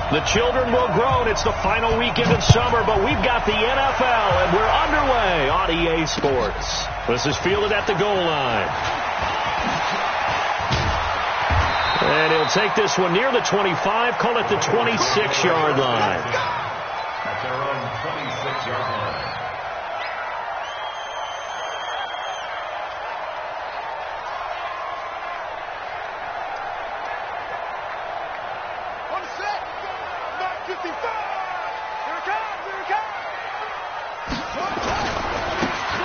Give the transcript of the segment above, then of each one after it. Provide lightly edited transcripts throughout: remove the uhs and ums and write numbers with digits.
The children will groan. It's the final weekend of summer, but we've got the NFL, and we're underway on EA Sports. This is fielded at the goal line. And he'll take this one near the 25, call it the 26-yard line. At their own 26-yard line.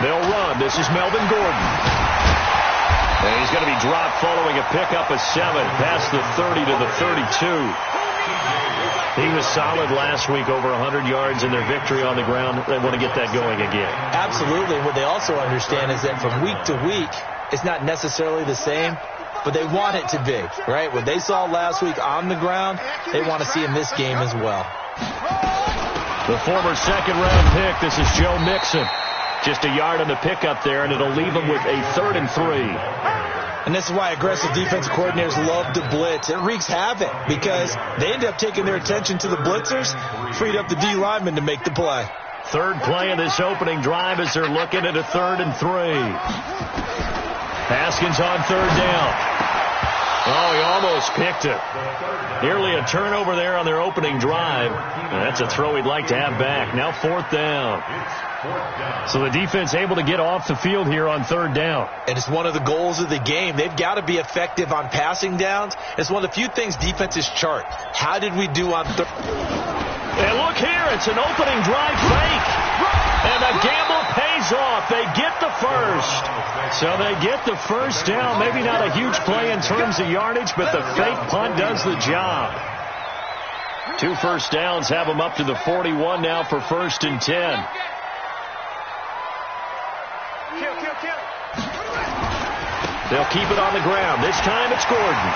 They'll run. This is Melvin Gordon. And he's going to be dropped following a pickup of 7 past the 30 to the 32. He was solid last week, over 100 yards in their victory on the ground. They want to get that going again. Absolutely. What they also understand is that from week to week, it's not necessarily the same, but they want it to be, right? What they saw last week on the ground, they want to see in this game as well. The former second-round pick, this is Joe Mixon. Just a yard on the pickup there, and it'll leave them with a 3rd and 3. And this is why aggressive defensive coordinators love to blitz. It wreaks havoc because they end up taking their attention to the blitzers, freed up the D lineman to make the play. Third play of this opening drive as they're looking at a 3rd and 3. Haskins on 3rd down. Oh, he almost picked it. Nearly a turnover there on their opening drive. That's a throw he'd like to have back. Now 4th down. So the defense able to get off the field here on 3rd down. And it's one of the goals of the game. They've got to be effective on passing downs. It's one of the few things defenses chart. How did we do on third? And look here, it's an opening drive fake. And the gamble pays off. They get the first. So they get the first down. Maybe not a huge play in terms of yardage, but the fake punt does the job. 2 first downs have them up to the 41 now for 1st and 10. They'll keep it on the ground. This time it's Gordon.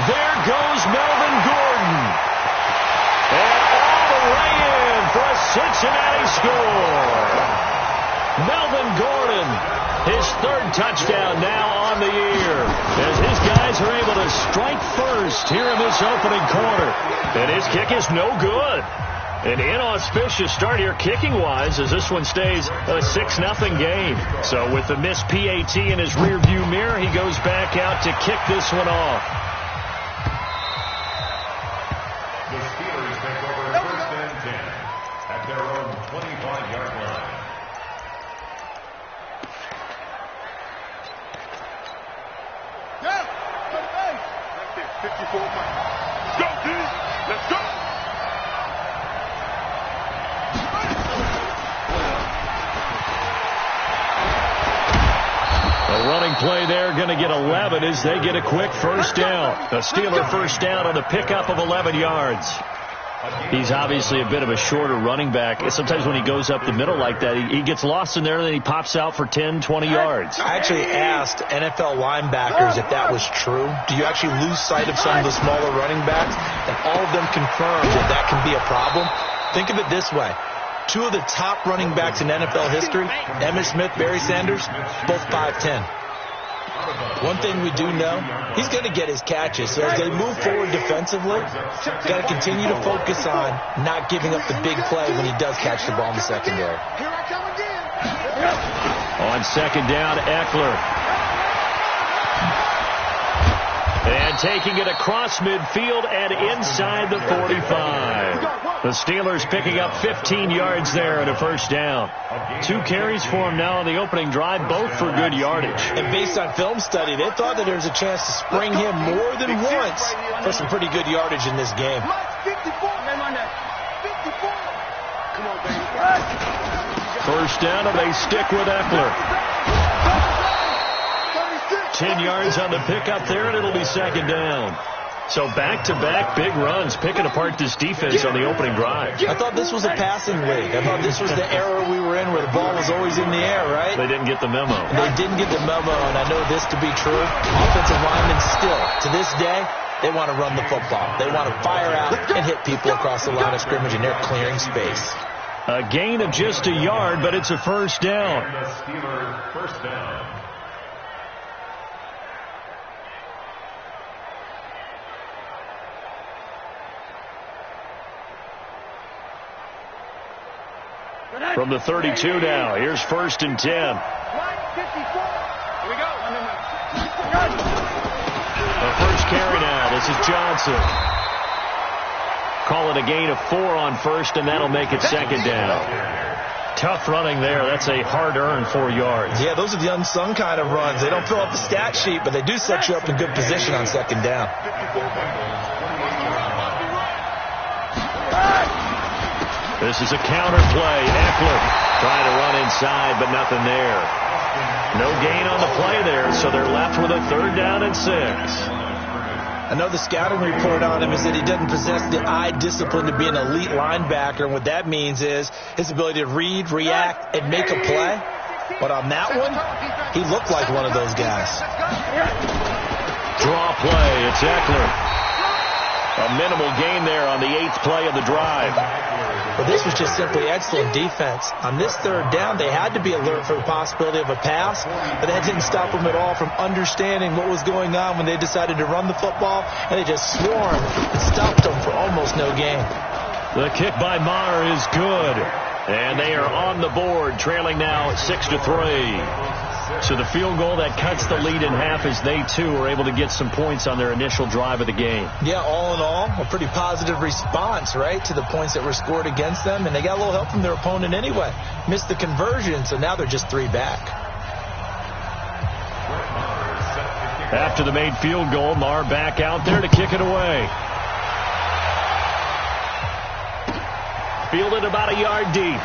There goes Melvin Gordon. And all the way in for a Cincinnati score. Melvin Gordon, his 3rd touchdown now on the year, as his guys are able to strike first here in this opening quarter. And his kick is no good. An inauspicious start here kicking-wise as this one stays a 6-0 game. So with the missed PAT in his rearview mirror, he goes back out to kick this one off. The Steelers take over 1st and 10 at their own 25-yard line. Yeah, 54 points. Go, dude. Let's go. A running play there, going to get 11 as they get a quick first down. A Steeler first down on a pickup of 11 yards. He's obviously a bit of a shorter running back. Sometimes when he goes up the middle like that, he gets lost in there and then he pops out for 10, 20 yards. I actually asked NFL linebackers if that was true. Do you actually lose sight of some of the smaller running backs? And all of them confirmed that that can be a problem. Think of it this way. 2 of the top running backs in NFL history, Emmitt Smith, Barry Sanders, both 5'10". One thing we do know, he's going to get his catches. So as they move forward defensively, got to continue to focus on not giving up the big play when he does catch the ball in the secondary. On 2nd down, Eckler. And taking it across midfield and inside the 45. The Steelers picking up 15 yards there and a first down. 2 carries for him now on the opening drive, both for good yardage. And based on film study, they thought that there was a chance to spring him more than once for some pretty good yardage in this game. First down, and they stick with Eckler. 10 yards on the pickup there, and it'll be 2nd down. So back-to-back big runs, picking apart this defense on the opening drive. I thought this was a passing league. I thought this was the era we were in where the ball was always in the air, right? They didn't get the memo. They didn't get the memo, and I know this to be true. Offensive linemen still, to this day, they want to run the football. They want to fire out and hit people across the line of scrimmage, and they're clearing space. A gain of just a yard, but it's a first down. Steeler first down. From the 32 now, here's 1st and 10. Here we go. The first carry now. This is Johnson. Call it a gain of 4 on 1st, and that'll make it 2nd down. Tough running there. That's a hard-earned 4 yards. Yeah, those are the unsung kind of runs. They don't fill up the stat sheet, but they do set you up in good position on 2nd down. This is a counter play. Eckler trying to run inside, but nothing there. No gain on the play there, so they're left with a 3rd down and 6. I know the scouting report on him is that he doesn't possess the eye discipline to be an elite linebacker, and what that means is his ability to read, react, and make a play. But on that one, he looked like one of those guys. Draw play. It's Eckler. A minimal gain there on the 8th play of the drive. But this was just simply excellent defense. On this 3rd down, they had to be alert for the possibility of a pass, but that didn't stop them at all from understanding what was going on when they decided to run the football, and they just swarmed and stopped them for almost no gain. The kick by Maher is good, and they are on the board, trailing now 6-3. So the field goal that cuts the lead in half as they, too, are able to get some points on their initial drive of the game. Yeah, all in all, a pretty positive response, right, to the points that were scored against them, and they got a little help from their opponent anyway. Missed the conversion, so now they're just 3 back. After the made field goal, Maher back out there to kick it away. Fielded about a yard deep.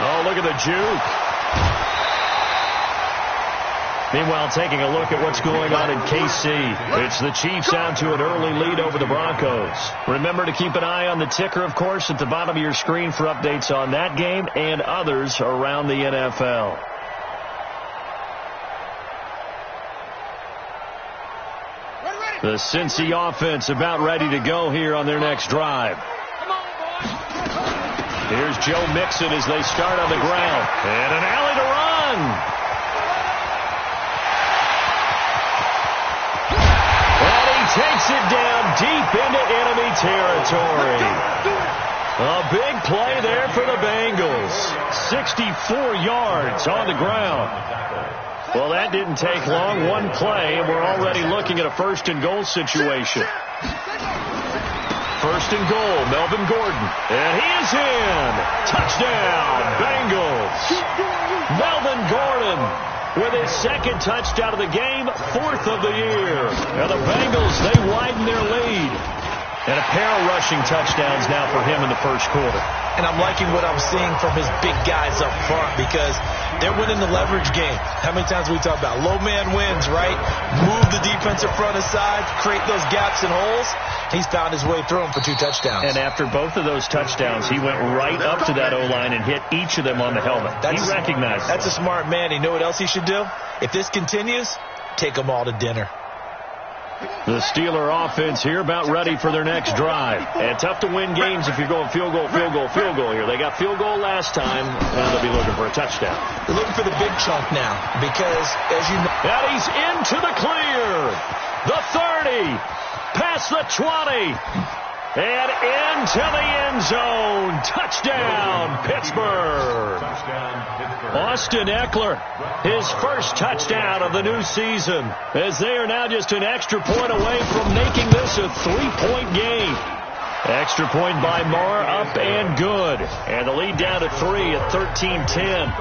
Oh, look at the juke. Meanwhile, taking a look at what's going on in KC. It's the Chiefs out to an early lead over the Broncos. Remember to keep an eye on the ticker, of course, at the bottom of your screen for updates on that game and others around the NFL. The Cincy offense about ready to go here on their next drive. Here's Joe Mixon as they start on the ground. And an alley to run. And he takes it down deep into enemy territory. A big play there for the Bengals. 64 yards on the ground. Well, that didn't take long. One play, and we're already looking at a 1st and goal situation. 1st and goal, Melvin Gordon. And he is in. Touchdown, Bengals. Melvin Gordon with his 2nd touchdown of the game, 4th of the year. And the Bengals, they widen their lead. And a pair of rushing touchdowns now for him in the 1st quarter. And I'm liking what I'm seeing from his big guys up front because they're winning the leverage game. How many times we talk about low man wins, right? Move the defensive front aside, create those gaps and holes. He's found his way through them for 2 touchdowns. And after both of those touchdowns, he went right up to that O-line and hit each of them on the helmet. He recognized That's a smart man. You know what else he should do? If this continues, take them all to dinner. The Steeler offense here about ready for their next drive. And tough to win games if you're going field goal, field goal, field goal here. They got field goal last time, and they'll be looking for a touchdown. They're looking for the big chunk now because, as you know... And he's into the clear. The 30. Past the 20. And into the end zone. Touchdown, Pittsburgh. Austin Eckler, his 1st touchdown of the new season, as they are now just an extra point away from making this a 3-point game. Extra point by Maher, up and good. And the lead down to 3 at 13-10.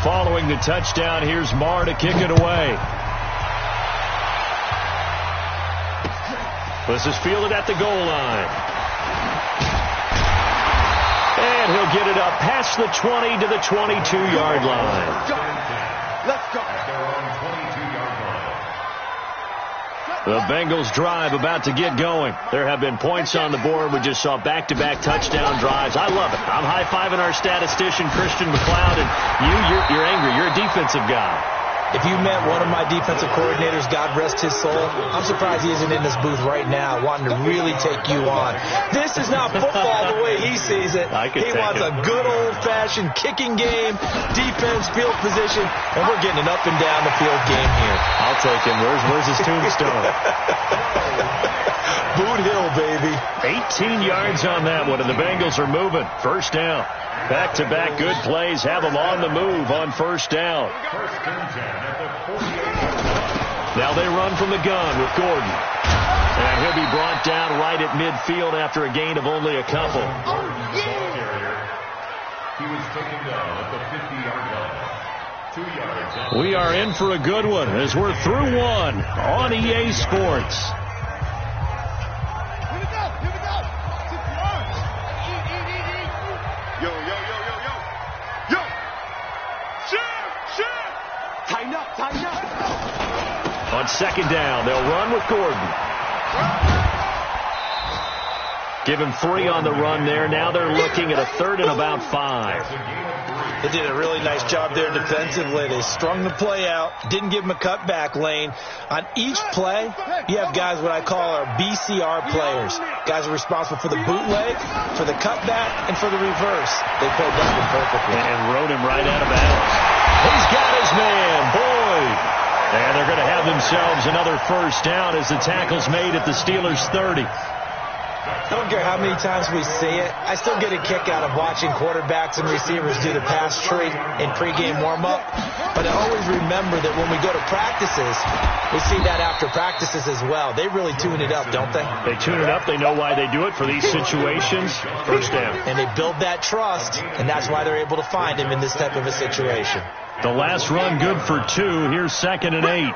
Following the touchdown, here's Maher to kick it away. This is fielded at the goal line. And he'll get it up past the 20 to the 22-yard line. Let's go. The Bengals drive about to get going. There have been points on the board. We just saw back-to-back touchdown drives. I love it. I'm high-fiving our statistician, Christian McLeod, and you're angry. You're a defensive guy. If you met one of my defensive coordinators, God rest his soul, I'm surprised he isn't in this booth right now wanting to really take you on. This is not football the way he sees it. it. He wants a good old-fashioned kicking game, defense, field position, and we're getting an up-and-down the field game here. I'll take him. Where's his tombstone? Boot Hill, baby. 18 yards on that one, and the Bengals are moving. First down. Back-to-back good plays have them on the move on first down. Now they run from the gun with Gordon. And he'll be brought down right at midfield after a gain of only a couple. He was taken down at the 50-yard line. 2 yards. We are in for a good one as we're through one on EA Sports. On second down, they'll run with Gordon. Give him 3 on the run there. Now they're looking at a 3rd and about 5. They did a really nice job there defensively. They strung the play out, didn't give him a cutback lane. On each play, you have guys what I call our BCR players. Guys are responsible for the bootleg, for the cutback, and for the reverse. They played that one perfectly. And rode him right out of bounds. He's got his man, Boyd. And they're going to have themselves another first down as the tackle's made at the Steelers' 30. I don't care how many times we see it. I still get a kick out of watching quarterbacks and receivers do the pass tree in pregame warm-up. But I always remember that when we go to practices, we see that after practices as well. They really tune it up, don't they? They tune it up. They know why they do it for these situations. First down. And they build that trust, and that's why they're able to find him in this type of a situation. The last run good for 2. Here's 2nd and 8.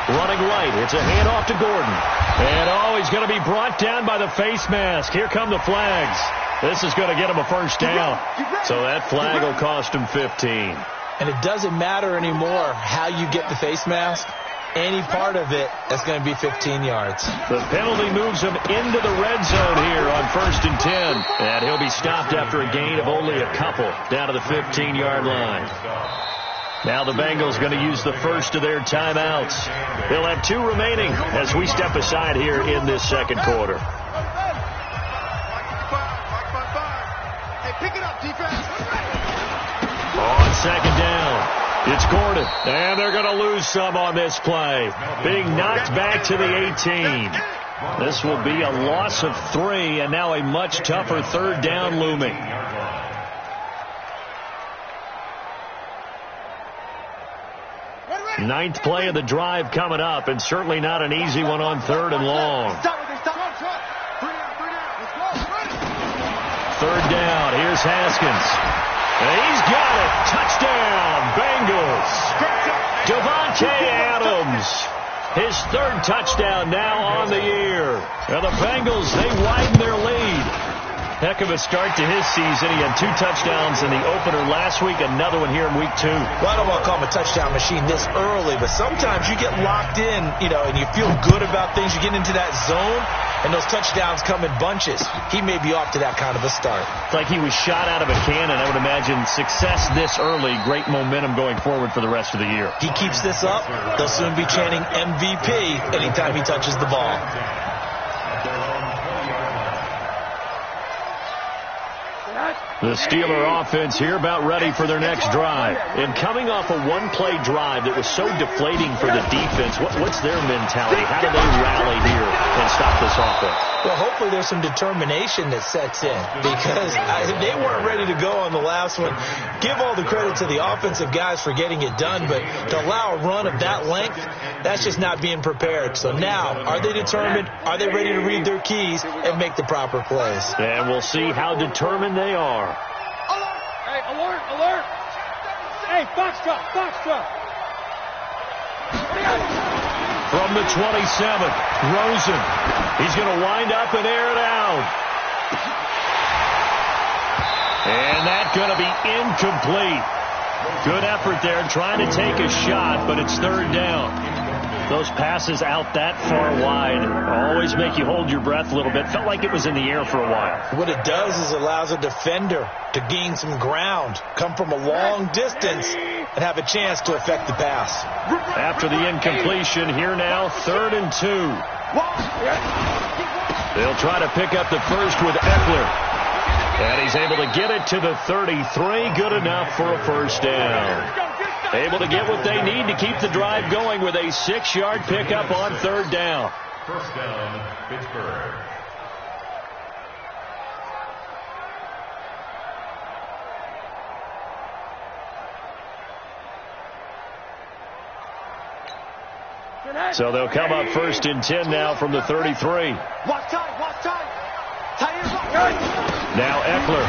Running right. It's a handoff to Gordon. And, he's going to be brought down by the face mask. Here come the flags. This is going to get him a first down. So that flag will cost him 15. And it doesn't matter anymore how you get the face mask. Any part of it, that's going to be 15 yards. The penalty moves him into the red zone here on 1st and 10. And he'll be stopped after a gain of only a couple down to the 15-yard line. Now the Bengals going to use the first of their timeouts. They'll have 2 remaining as we step aside here in this second quarter. Hey, pick it up, defense. On second down. It's Gordon, and they're going to lose some on this play. Being knocked back to the 18. This will be a loss of 3, and now a much tougher 3rd down looming. Ninth play of the drive coming up, and certainly not an easy one on 3rd and long. 3rd down, here's Haskins. And he's got it. Touchdown, Bengals. Davante Adams. His 3rd touchdown now on the year. Now the Bengals, they widen their lead. Heck of a start to his season. He had 2 touchdowns in the opener last week, another one here in week 2. Well, I don't want to call him a touchdown machine this early, but sometimes you get locked in, and you feel good about things. You get into that zone, and those touchdowns come in bunches. He may be off to that kind of a start. It's like he was shot out of a cannon. I would imagine success this early, great momentum going forward for the rest of the year. He keeps this up, they'll soon be chanting MVP anytime he touches the ball. The Steeler offense here about ready for their next drive. And coming off a one-play drive that was so deflating for the defense, what's their mentality? How do they rally here and stop this offense? Well, hopefully there's some determination that sets in because they weren't ready to go on the last one. Give all the credit to the offensive guys for getting it done, but to allow a run of that length, that's just not being prepared. So now, are they determined? Are they ready to read their keys and make the proper plays? And we'll see how determined they are. Hey, alert, alert. Hey, Foxtrot, Foxtrot. From the 27, Rosen. He's going to wind up and air it out. And that's going to be incomplete. Good effort there trying to take a shot, but it's 3rd down. Those passes out that far wide always make you hold your breath a little bit. Felt like it was in the air for a while. What it does is allows a defender to gain some ground, come from a long distance, and have a chance to affect the pass. After the incompletion, here now, 3rd and 2. They'll try to pick up the first with Eckler. And he's able to get it to the 33. Good enough for a first down. Able to get what they need to keep the drive going with a 6-yard pickup on third down. First down, Pittsburgh. So they'll come up first and 10 now from the 33. Watch time. Now Eckler.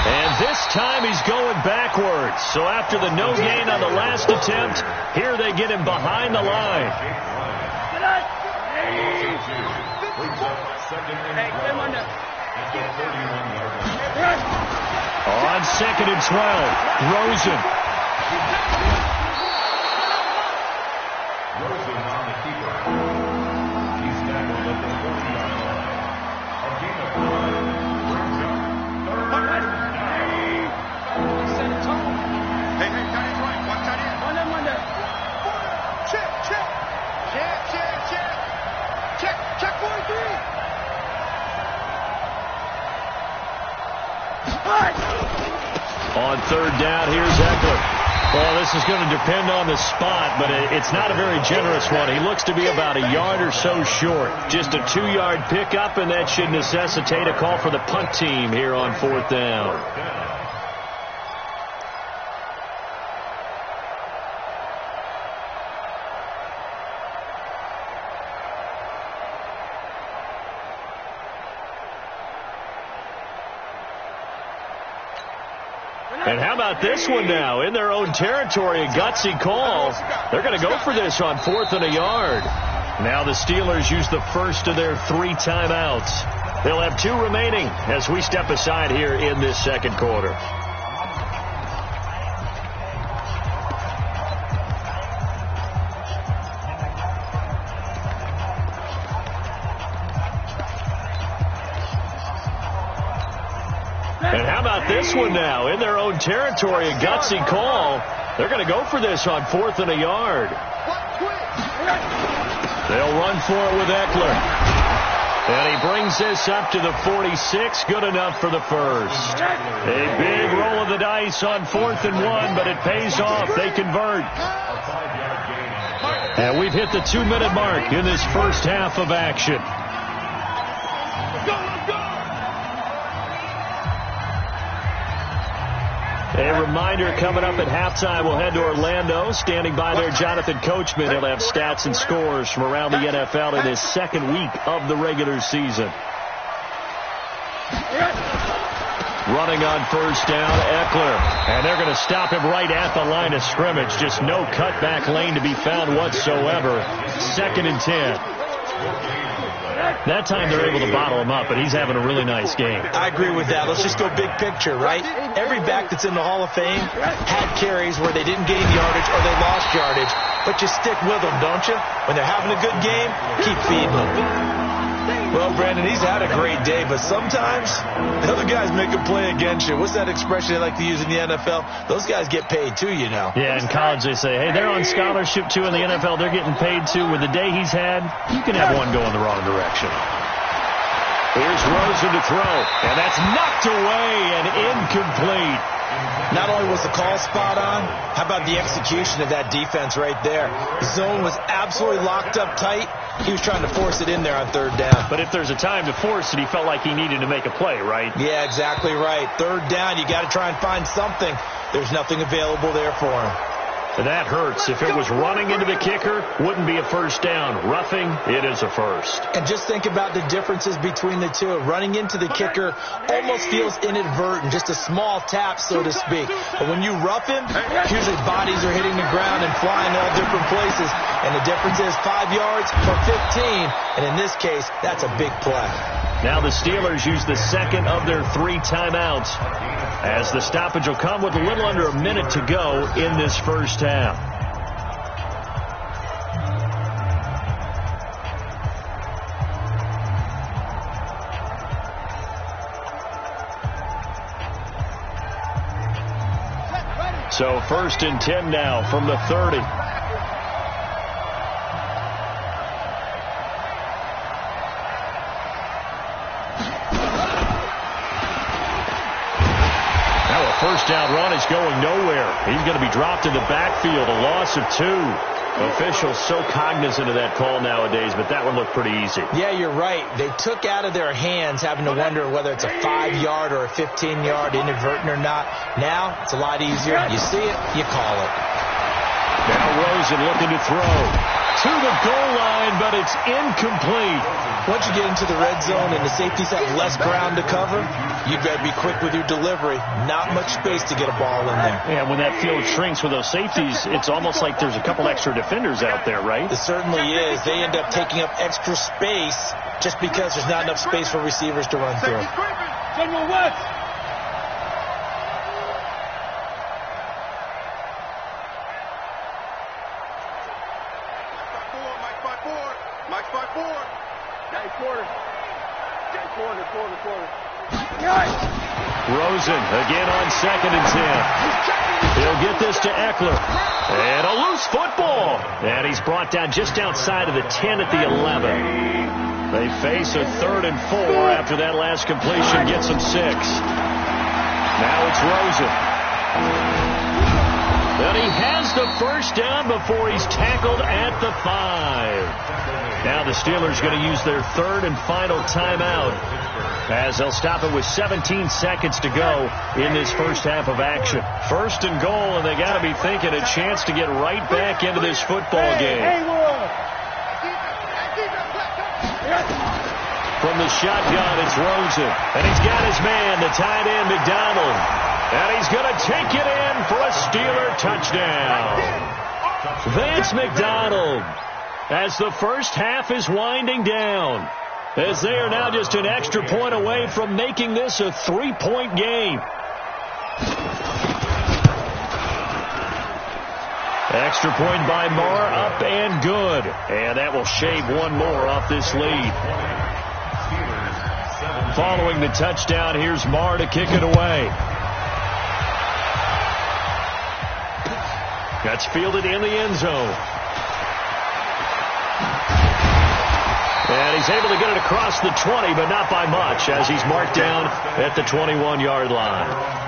And this time he's going backwards. So after the no gain on the last attempt, here they get him behind the line. On second and 12, Rosen. Rosen on the keeper. He's tackled at the 40-yard line. A gain of 5 brings up third down. Hey, tight end's right. Watch tight end. One there. Check 43. On third down, here's Eckler. Well, this is going to depend on the spot, but it's not a very generous one. He looks to be about a yard or so short. Just a 2-yard pickup, and that should necessitate a call for the punt team here on fourth down. And how about this one now? In their own territory, a gutsy call. They're going to go for this on 4th and a yard. Now the Steelers use the first of their 3 timeouts. They'll have 2 remaining as we step aside here in this second quarter. And how about this one now? In their own territory, a gutsy call. They're going to go for this on 4th and a yard. They'll run for it with Eckler. And he brings this up to the 46. Good enough for the first. A big roll of the dice on 4th and 1, but it pays off. They convert. And we've hit the 2-minute mark in this first half of action. A reminder, coming up at halftime, we'll head to Orlando. Standing by there, Jonathan Coachman. He'll have stats and scores from around the NFL in his second week of the regular season. Running on first down, Eckler. And they're going to stop him right at the line of scrimmage. Just no cutback lane to be found whatsoever. 2nd and 10. That time they're able to bottle him up, but he's having a really nice game. I agree with that. Let's just go big picture, right? Every back that's in the Hall of Fame had carries where they didn't gain yardage or they lost yardage, but you stick with them, don't you? When they're having a good game, keep feeding them. Well, Brandon, he's had a great day, but sometimes the other guys make a play against you. What's that expression they like to use in the NFL? Those guys get paid too, you know. Yeah, in college they say, hey, they're on scholarship too. In the NFL, they're getting paid too. With the day he's had, you can have one go in the wrong direction. Here's Rosen to throw, and that's knocked away and incomplete. Not only was the call spot on, how about the execution of that defense right there? The zone was absolutely locked up tight. He was trying to force it in there on 3rd down. But if there's a time to force it, he felt like he needed to make a play, right? Yeah, exactly right. 3rd down, you got to try and find something. There's nothing available there for him. And that hurts. If it was running into the kicker, wouldn't be a first down. Roughing, it is a first. And just think about the differences between the two. Running into the kicker almost feels inadvertent, just a small tap, so to speak. But when you rough him, usually bodies are hitting the ground and flying all different places. And the difference is 5 yards for 15. And in this case, that's a big play. Now the Steelers use the second of their 3 timeouts, as the stoppage will come with a little under a minute to go in this first half. So 1st and 10 now from the 30. first down run is going nowhere. He's going to be dropped in the backfield, a loss of 2. Officials so cognizant of that call nowadays, but that one looked pretty easy. Yeah, you're right. They took out of their hands having to wonder whether it's a 5-yard or a 15-yard, inadvertent or not. Now, it's a lot easier. You see it, you call it. Now Rosen looking to throw to the goal line, but it's incomplete. Once you get into the red zone and the safeties have less ground to cover, you've got to be quick with your delivery. Not much space to get a ball in there. And when that field shrinks with those safeties, it's almost like there's a couple extra defenders out there, right? It certainly is. They end up taking up extra space just because there's not enough space for receivers to run through. General West. Rosen again on 2nd and 10. He'll get this to Eckler. And a loose football. And he's brought down just outside of the 10 at the 11. They face a 3rd and 4 after that last completion gets them 6. Now it's Rosen. But he has the first down before he's tackled at the 5. Now the Steelers going to use their 3rd and final timeout as they'll stop it with 17 seconds to go in this first half of action. 1st and goal, and they got to be thinking a chance to get right back into this football game. From the shotgun, it's Rosen, and he's got his man, the tight end, McDonald. And he's going to take it in for a Steeler touchdown. Vance McDonald, as the first half is winding down, as they are now just an extra point away from making this a 3-point game. Extra point by Marr, up and good. And that will shave one more off this lead. Following the touchdown, here's Marr to kick it away. That's fielded in the end zone. And he's able to get it across the 20, but not by much, as he's marked down at the 21-yard line.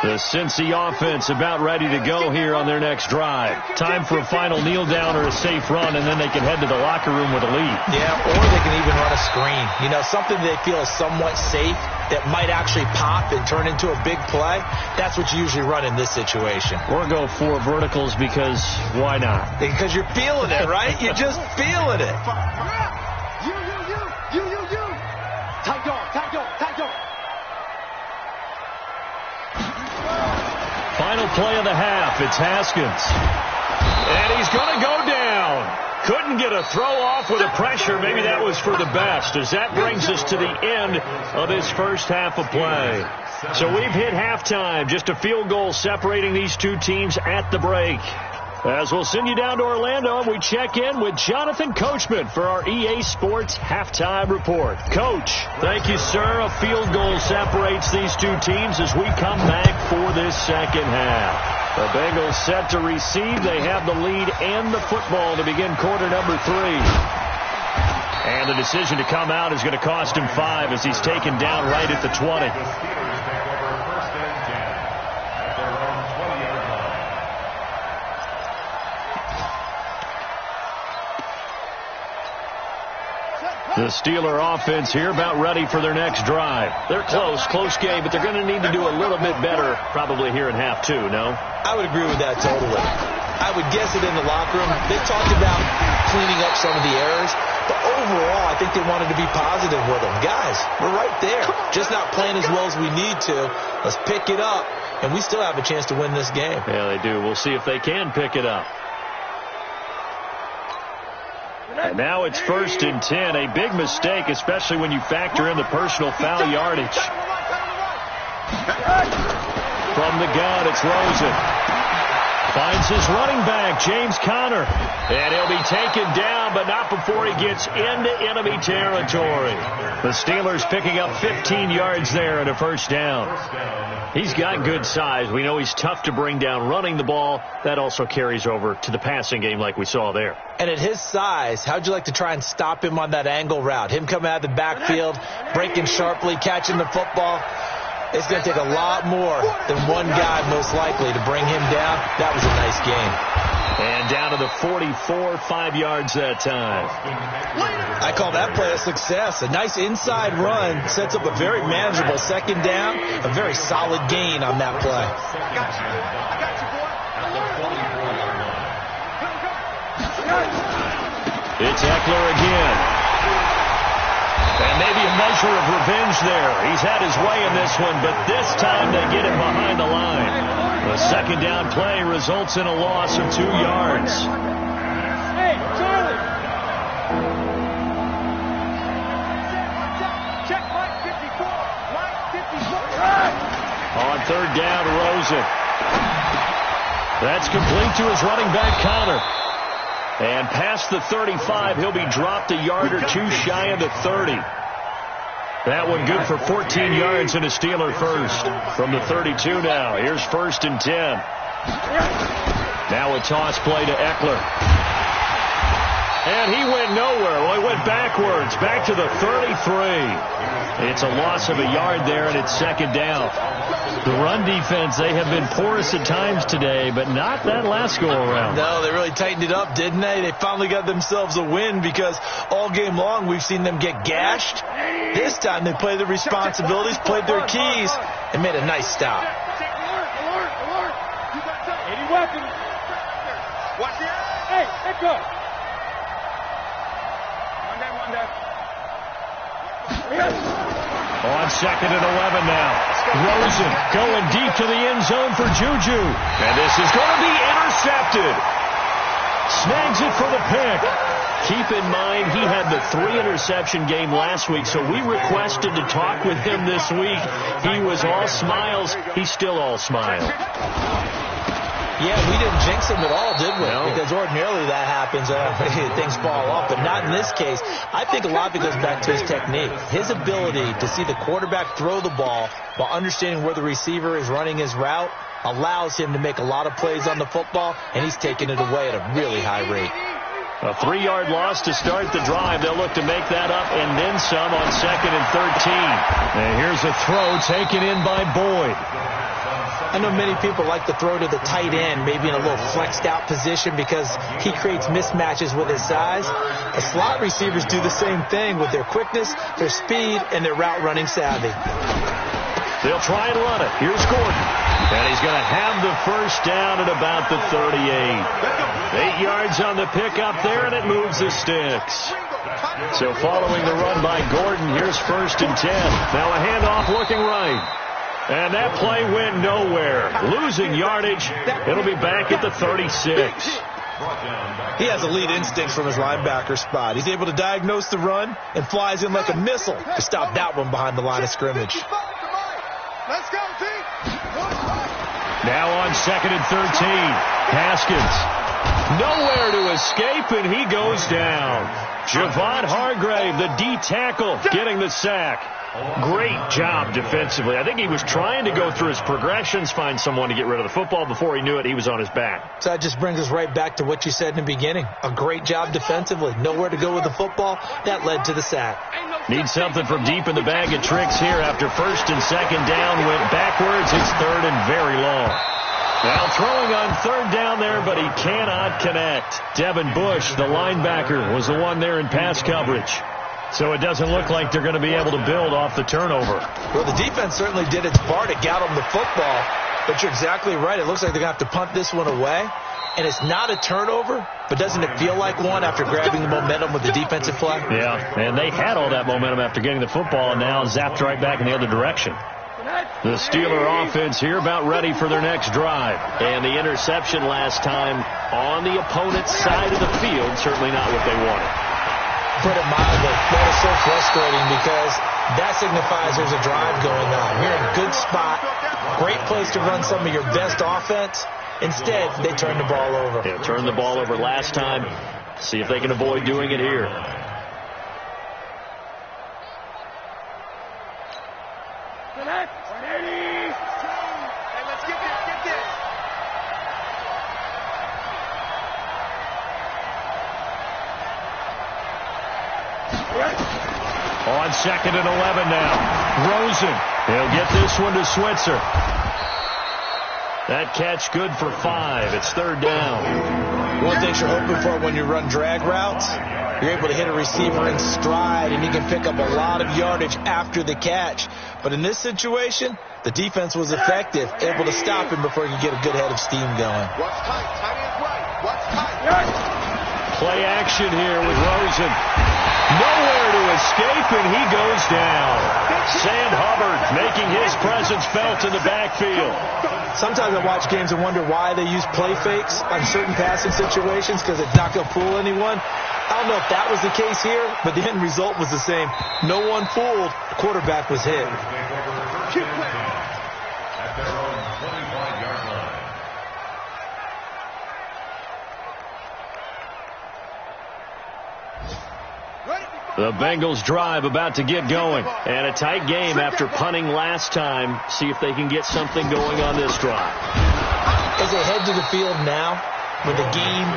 The Cincy offense about ready to go here on their next drive. Time for a final kneel down or a safe run, and then they can head to the locker room with a lead. Yeah, or they can even run a screen. You know, something they feel is somewhat safe that might actually pop and turn into a big play. That's what you usually run in this situation. Or go 4 verticals because why not? Because you're feeling it, right? You're just feeling it. You. Tight dog. Final play of the half. It's Haskins. And he's going to go down. Couldn't get a throw off with the pressure. Maybe that was for the best, as that brings us to the end of this first half of play. So we've hit halftime. Just a field goal separating these two teams at the break. As we'll send you down to Orlando, and we check in with Jonathan Coachman for our EA Sports Halftime Report. Coach, thank you, sir. A field goal separates these two teams as we come back for this second half. The Bengals set to receive. They have the lead and the football to begin quarter number 3. And the decision to come out is going to cost him 5 as he's taken down right at the 20. The Steeler offense here about ready for their next drive. They're close game, but they're going to need to do a little bit better probably here in half 2, no? I would agree with that totally. I would guess it in the locker room. They talked about cleaning up some of the errors, but overall I think they wanted to be positive with them. Guys, we're right there. Just not playing as well as we need to. Let's pick it up, and we still have a chance to win this game. Yeah, they do. We'll see if they can pick it up. And now it's 1st and 10. A big mistake, especially when you factor in the personal foul yardage. From the gun, it's Rosen. Finds his running back, James Conner. And he'll be taken down, but not before he gets into enemy territory. The Steelers picking up 15 yards there and a first down. He's got good size. We know he's tough to bring down running the ball. That also carries over to the passing game like we saw there. And at his size, how'd you like to try and stop him on that angle route? Him coming out of the backfield, breaking sharply, catching the football. It's going to take a lot more than one guy, most likely, to bring him down. That was a nice game. And down to the 44, 5 yards that time. I call that play a success. A nice inside run sets up a very manageable second down, a very solid gain on that play. It's Eckler again. And maybe a measure of revenge there. He's had his way in this one, but this time they get him behind the line. The second down play results in a loss of 2 yards. Hey, Charlie! Check line 54. Line 54. On third down, Rosen. That's complete to his running back, Conner. And past the 35, he'll be dropped a yard or two shy of the 30. That one good for 14 yards and a Steeler first. From the 32 now, here's 1st and 10. Now a toss play to Eckler. And he went nowhere. Well, he went backwards, back to the 33. It's a loss of a yard there, and it's second down. The run defense, they have been porous at times today, but not that last go-around. No, they really tightened it up, didn't they? They finally got themselves a win because all game long we've seen them get gashed. This time they played their responsibilities, played their keys, and made a nice stop. Alert! You got something. Any weapons? Watch it. Hey, let's go. One day. On 2nd and 11 now. Rosen going deep to the end zone for Juju. And this is going to be intercepted. Snags it for the pick. Keep in mind, he had the 3-interception game last week, so we requested to talk with him this week. He was all smiles. He's still all smiles. Yeah, we didn't jinx him at all, did we? No. Because ordinarily that happens. Things fall off, but not in this case. I think a lot of it goes back to his technique. His ability to see the quarterback throw the ball while understanding where the receiver is running his route allows him to make a lot of plays on the football, and he's taking it away at a really high rate. A 3-yard loss to start the drive. They'll look to make that up and then some on 2nd and 13. And here's a throw taken in by Boyd. I know many people like to throw to the tight end, maybe in a little flexed out position because he creates mismatches with his size. The slot receivers do the same thing with their quickness, their speed, and their route running savvy. They'll try and run it. Here's Gordon. And he's going to have the first down at about the 38. 8 yards on the pickup there, and it moves the sticks. So following the run by Gordon, here's 1st and 10. Now a handoff looking right. And that play went nowhere. Losing yardage. It'll be back at the 36. He has elite instincts from his linebacker spot. He's able to diagnose the run and flies in like a missile to stop that one behind the line of scrimmage. Let's go, team. Now on 2nd and 13. Haskins. Nowhere to escape, and he goes down. Javon Hargrave, the D tackle, getting the sack. Great job defensively. I think he was trying to go through his progressions, find someone to get rid of the football. Before he knew it, he was on his back. So that just brings us right back to what you said in the beginning. A great job defensively. Nowhere to go with the football. That led to the sack. Need something from deep in the bag of tricks here. After 1st and 2nd down, went backwards. It's 3rd and very long. Now throwing on 3rd down there, but he cannot connect. Devin Bush, the linebacker, was the one there in pass coverage. So it doesn't look like they're going to be able to build off the turnover. Well, the defense certainly did its part to get them the football, but you're exactly right. It looks like they're going to have to punt this one away, and it's not a turnover, but doesn't it feel like one after grabbing the momentum with the defensive play? Yeah, and they had all that momentum after getting the football and now zapped right back in the other direction. The Steeler offense here about ready for their next drive. And the interception last time on the opponent's side of the field, certainly not what they wanted. Put it mildly, that is so frustrating because that signifies there's a drive going on. You're in a good spot, great place to run some of your best offense, Instead, they turned the ball over. Yeah, turned the ball over last time. See if they can avoid doing it here. On 2nd and 11 now. Rosen. He'll get this one to Switzer. That catch good for 5. It's 3rd down. One thing you're hoping for when you run drag routes, you're able to hit a receiver in stride, and you can pick up a lot of yardage after the catch. But in this situation, the defense was effective, able to stop him before he could get a good head of steam going. Watch tight. Tight is right. Watch tight. Play action here with Rosen. Nowhere to escape, and he goes down. Sam Hubbard making his presence felt in the backfield. Sometimes I watch games and wonder why they use play fakes on certain passing situations because it's not going to fool anyone. I don't know if that was the case here, but the end result was the same. No one fooled. The quarterback was hit. Keep playing. At their own 25-yard line. The Bengals drive about to get going. And a tight game after punting last time. See if they can get something going on this drive. As they head to the field now, with the game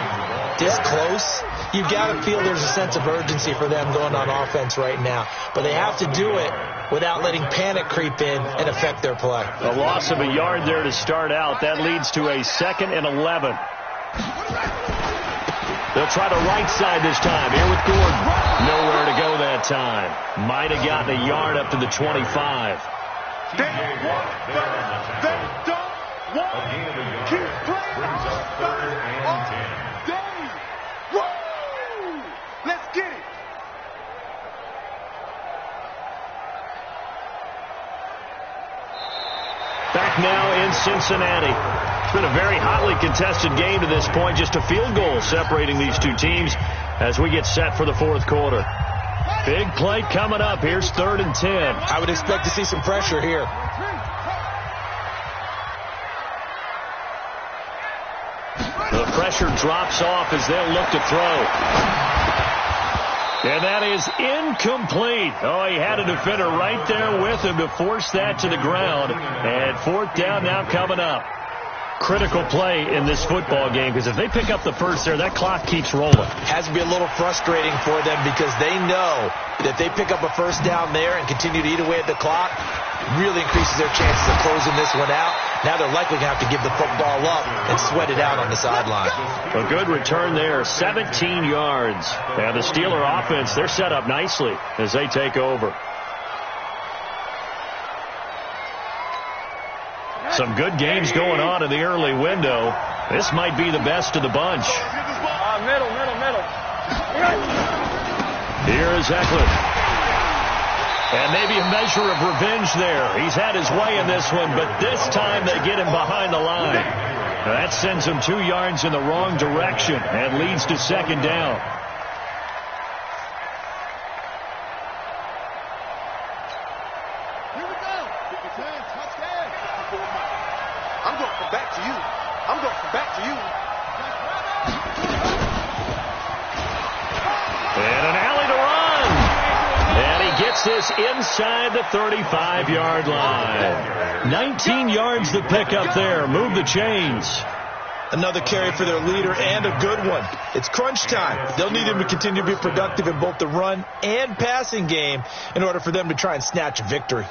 this close, you've got to feel there's a sense of urgency for them going on offense right now. But they have to do it without letting panic creep in and affect their play. A loss of a yard there to start out. That leads to a 2nd and 11. They'll try the right side this time. Here with Gordon. Nowhere to go that time. Might have gotten a yard up to the 25. They don't want keep playing all day. Woo! Let's get it. Back now in Cincinnati. It's been a very hotly contested game to this point. Just a field goal separating these two teams as we get set for the 4th quarter. Big play coming up. Here's 3rd and 10. I would expect to see some pressure here. The pressure drops off as they'll look to throw. And that is incomplete. Oh, he had a defender right there with him to force that to the ground. And 4th down now coming up. Critical play in this football game because if they pick up the first there, that clock keeps rolling. Has to be a little frustrating for them because they know that they pick up a first down there and continue to eat away at the clock, really increases their chances of closing this one out. Now they're likely going to have to give the football up and sweat it out on the sideline. A good return there, 17 yards. And the Steeler offense, they're set up nicely as they take over. Some good games going on in the early window. This might be the best of the bunch. Middle. Here is Eckler. And maybe a measure of revenge there. He's had his way in this one, but this time they get him behind the line. Now that sends him 2 yards in the wrong direction and leads to 2nd down. I'm going from back to you. And an alley to run. And he gets this inside the 35-yard line. 19 yards to pick up there. Move the chains. Another carry for their leader and a good one. It's crunch time. They'll need him to continue to be productive in both the run and passing game in order for them to try and snatch a victory.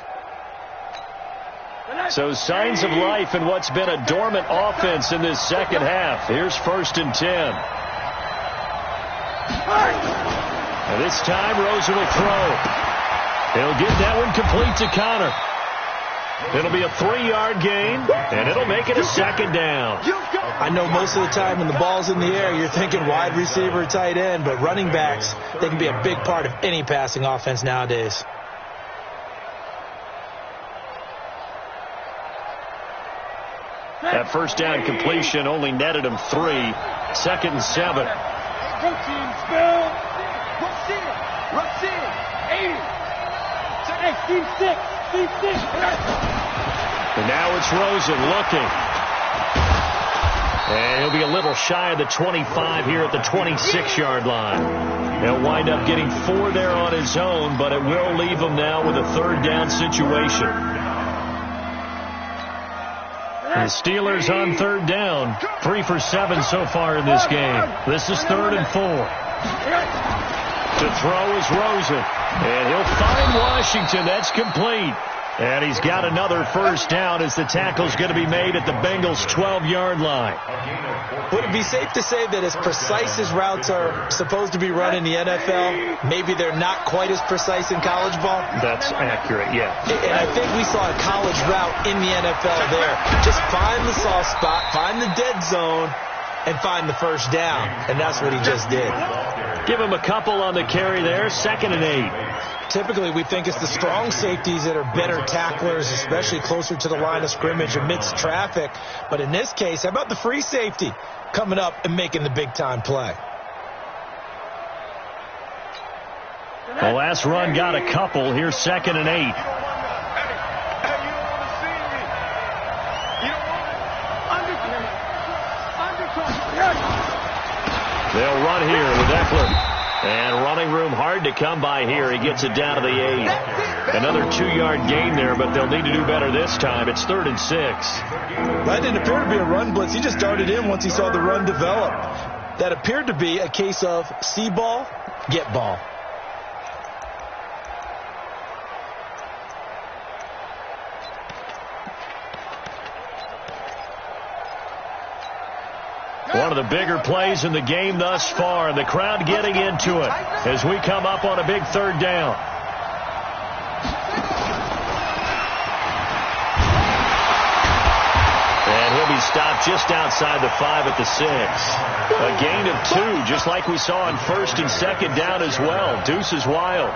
So signs of life in what's been a dormant offense in this second half. Here's 1st and 10. And this time Rosen will throw. He'll get that one complete to Connor. It'll be a 3-yard gain, and it'll make it a 2nd down. I know most of the time when the ball's in the air, you're thinking wide receiver, tight end, but running backs, they can be a big part of any passing offense nowadays. That first down completion only netted him 3. 2nd and 7. And now it's Rosen looking. And he'll be a little shy of the 25 here at the 26-yard line. He'll wind up getting 4 there on his own, but it will leave him now with a third down situation. The Steelers on third down, 3 for 7 so far in this game. This is 3rd and 4. To throw is Rosen, and he'll find Washington. That's complete. And he's got another first down as the tackle's going to be made at the Bengals' 12-yard line. Would it be safe to say that as precise as routes are supposed to be run in the NFL, maybe they're not quite as precise in college ball? That's accurate, yeah. And I think we saw a college route in the NFL there. Just find the soft spot, find the dead zone, and find the first down. And that's what he just did. Give him a couple on the carry there, 2nd and 8. Typically, we think it's the strong safeties that are better tacklers, especially closer to the line of scrimmage amidst traffic. But in this case, how about the free safety coming up and making the big-time play? The last run got a couple. Here's 2nd and 8. They'll run here with Eckler. And running room hard to come by here. He gets it down to the 8. Another 2-yard gain there, but they'll need to do better this time. It's 3rd and 6. That didn't appear to be a run blitz. He just darted in once he saw the run develop. That appeared to be a case of see ball, get ball. One of the bigger plays in the game thus far, and the crowd getting into it as we come up on a big 3rd down. And he'll be stopped just outside the 5 at the 6. A gain of 2, just like we saw on 1st and 2nd down as well. Deuce is wild.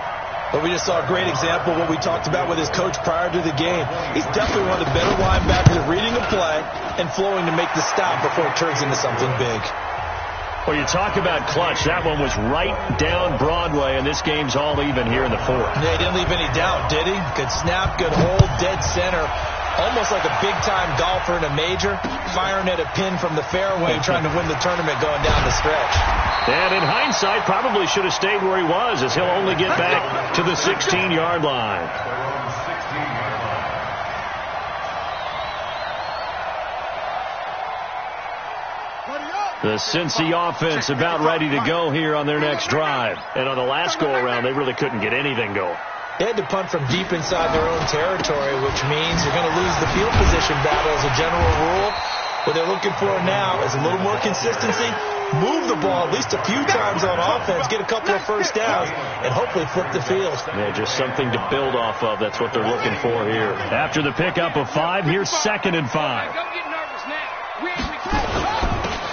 But we just saw a great example of what we talked about with his coach prior to the game. He's definitely one of the better linebackers at reading a play and flowing to make the stop before it turns into something big. Well, you talk about clutch. That one was right down Broadway, and this game's all even here in the 4th. Yeah, he didn't leave any doubt, did he? Good snap, good hold, dead center. Almost like a big-time golfer in a major, firing at a pin from the fairway, trying to win the tournament going down the stretch. And in hindsight, probably should have stayed where he was, as he'll only get back to the 16-yard line. The Cincy offense about ready to go here on their next drive. And on the last go-around, they really couldn't get anything going. They had to punt from deep inside their own territory, which means you're going to lose the field position battle as a general rule. What they're looking for now is a little more consistency, move the ball at least a few times on offense, get a couple of first downs, and hopefully flip the field. Yeah, just something to build off of. That's what they're looking for here. After the pickup of 5, here's 2nd and 5.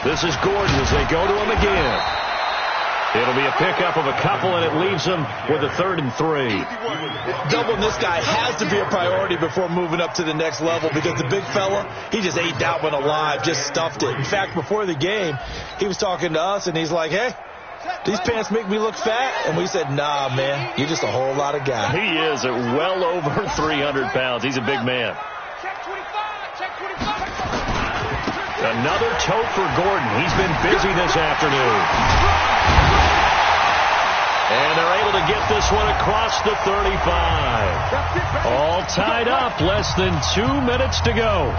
This is Gordon as they go to him again. It'll be a pickup of a couple, and it leaves them with a 3rd and 3. Doubling this guy has to be a priority before moving up to the next level, because the big fella, he just ate that one alive, just stuffed it. In fact, before the game, he was talking to us, and he's like, hey, these pants make me look fat. And we said, nah, man, you're just a whole lot of guy. He is at well over 300 pounds. He's a big man. Another tote for Gordon. He's been busy this afternoon. And they're able to get this one across the 35. All tied up. Less than 2 minutes to go.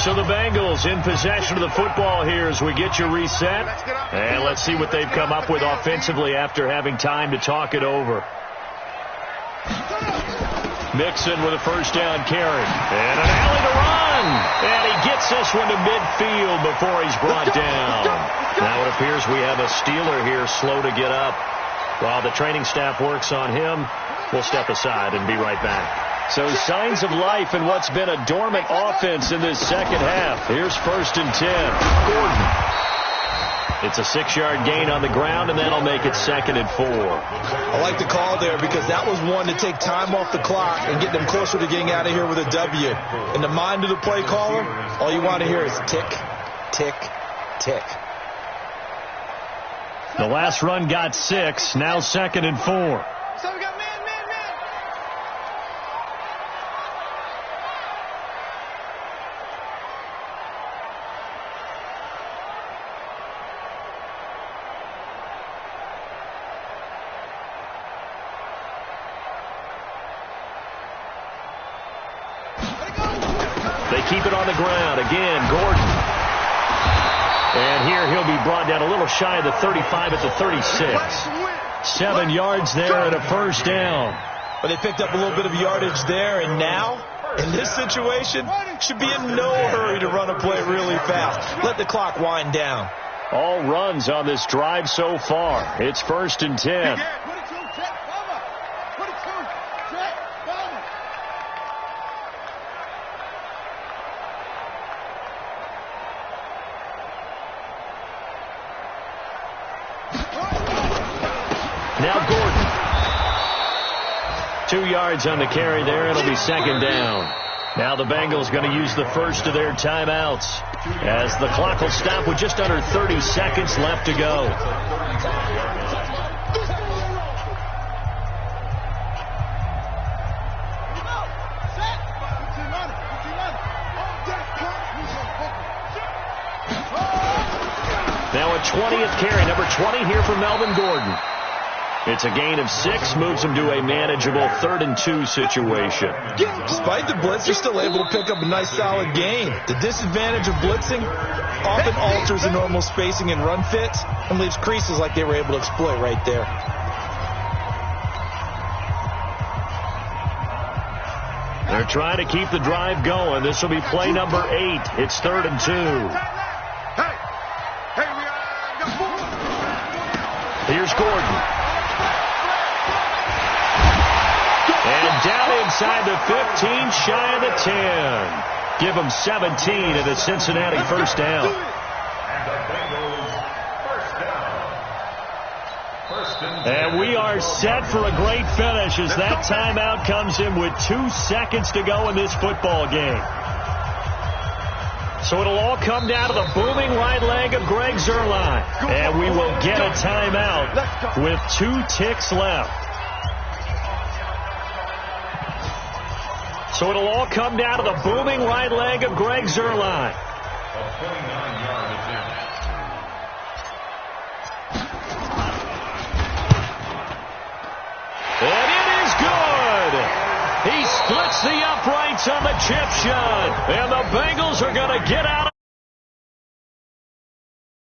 So the Bengals in possession of the football here as we get you reset. And let's see what they've come up with offensively after having time to talk it over. Mixon with a first down carry. And an alley to run. And he gets this one to midfield before he's brought down. Now it appears we have a Steeler here slow to get up. While the training staff works on him, we'll step aside and be right back. So signs of life in what's been a dormant offense in this second half. Here's 1st and 10. Gordon. It's a 6-yard gain on the ground, and that'll make it 2nd and 4. I like the call there because that was one to take time off the clock and get them closer to getting out of here with a W. In the mind of the play caller, all you want to hear is tick, tick, tick. The last run got 6, now 2nd and 4. So we got man. keep it on the ground. Again, Gordon. And here he'll be brought down a little shy of the 35 at the 36. 7 yards there and a first down. But they picked up a little bit of yardage there, and now, in this situation, should be in no hurry to run a play really fast. Let the clock wind down. All runs on this drive so far. It's 1st and 10. Now Gordon. 2 yards on the carry there. It'll be 2nd down. Now the Bengals going to use the first of their timeouts as the clock will stop with just under 30 seconds left to go. Now a 20th carry, number 20 here for Melvin Gordon. It's a gain of 6, moves him to a manageable 3rd and 2 situation. Despite the blitz, they're still able to pick up a nice solid gain. The disadvantage of blitzing often alters the normal spacing and run fits and leaves creases like they were able to exploit right there. They're trying to keep the drive going. This will be play number 8. It's 3rd and 2. Here's Gordon. And down inside the 15, shy of the 10. Give them 17 at a Cincinnati first down. And we are set for a great finish as that timeout comes in with 2 seconds to go in this football game. So it'll all come down to the booming right leg of Greg Zuerlein. And we will get a timeout with 2 ticks left. So it'll all come down to the booming right leg of Greg Zuerlein. And it is good. He splits the uprights on the chip shot. And the Bengals are going to get out.